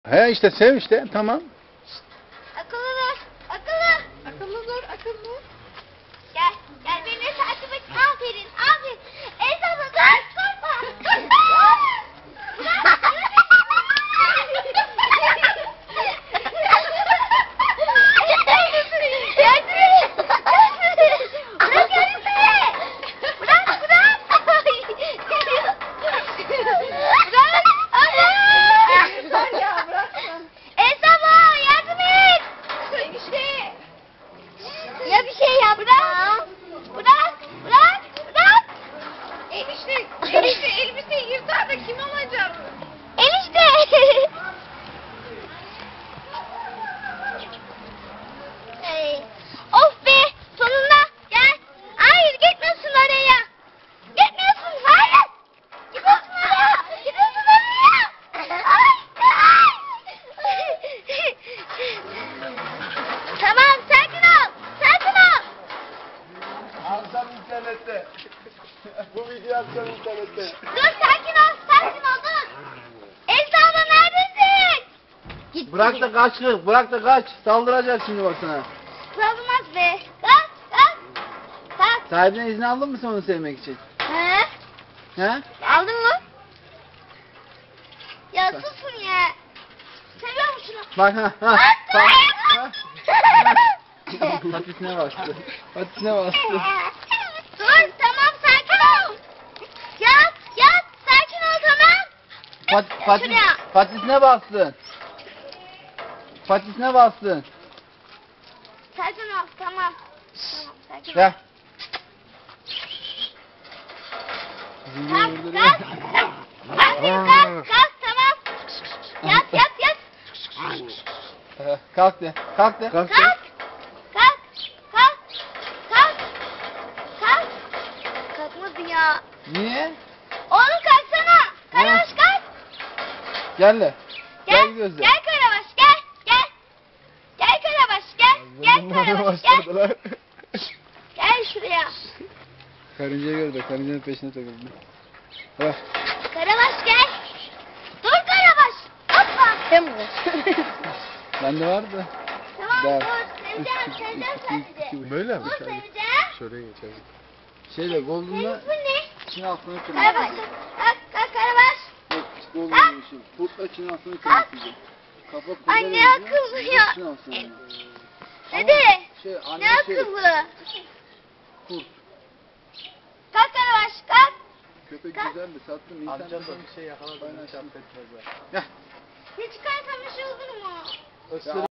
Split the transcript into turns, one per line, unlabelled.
He işte sev işte tamam.
Akıllı dur. Akıllı.
Akıllı dur, akıllı.
Gel. Gel beni takip et. Aferin. Aferin. Ezanı dur. Durma. Ya bir şey yap. Bırak. Bırak. Bırak. Bırak.
Enişte elbiseyi yırtar da kim alacak?
Enişte. Ay, of be. Sonunda. Gel. Hayır gitmiyorsun oraya. Gitmiyorsun. Hayır. Gidiyorsun oraya. Gidiyorsun oraya. Ay. Ay. Tamam sakin ol. Sakin ol.
Akşam internette. Bu video akşam internette.
Dur sakin ol. Sakin ol dur. Elsa abla neredesin? Git.
Bırak da kaç kız, bırak da kaç. Saldıracak şimdi bak sana.
Sığmaz be. Kalk kalk. Kalk.
Sahibinden izin aldın mı sen onu sevmek için?
He?
He?
Aldın mı? Ya susun ya. Seviyor musun?
Bak ha ha.
Bak,
Bak.
bak.
Ha. Patisine bastı. Patisine bastı.
Dur tamam sakin ol. Yat yat sakin ol tamam. Şuraya.
Patisine bastın. Patisine bastın.
Sakin ol tamam. Tamam sakin ol.
Gel.
Kalk kalk. Kalk kalk tamam. Yat yat yat.
Kalk de. Kalk de.
Kalk. Kalk. Kalk. Kalk. Kalk. Kalkmadı ya.
Niye?
Oğlum kalksana. Karabaş kalk.
Gel de.
Gel.
gidiyoruz de.
Gel Karabaş gel. Gel. Gel Karabaş gel. Gel Karabaş gel. Gel şuraya.
Karıncayı gördü. Karıncanın peşine takıldı. Bak.
Karabaş gel. Dur Karabaş. Hoppa.
Bende vardı.
Tamam
Daha
dur. Seveceğim sadece.
Böyle mi?
Dur seveceğim.
Şöyle geçelim. Şeyle Golden'la
Senin ismin ne?
Çin altına
Karabaş.
kırmızı.
Kalk Karabaş.
Golden'la işi. Kurtla Çin altına
Kalk.
kırmızı. Kafa
Ay
kurtla
ne akıllı ya.
Çin altına.
Dede.
Şey, anne
Ne akıllı.
Kurt.
Kalk Karabaş kalk.
Köpek
Kalk.
güzeldi. Sattım. İnsan
Amcam da bir şey yakaladı.
Aynen.
Çarp etmezler.
Gel.
Ne çıkarsam bir şey olur mu?
Isırık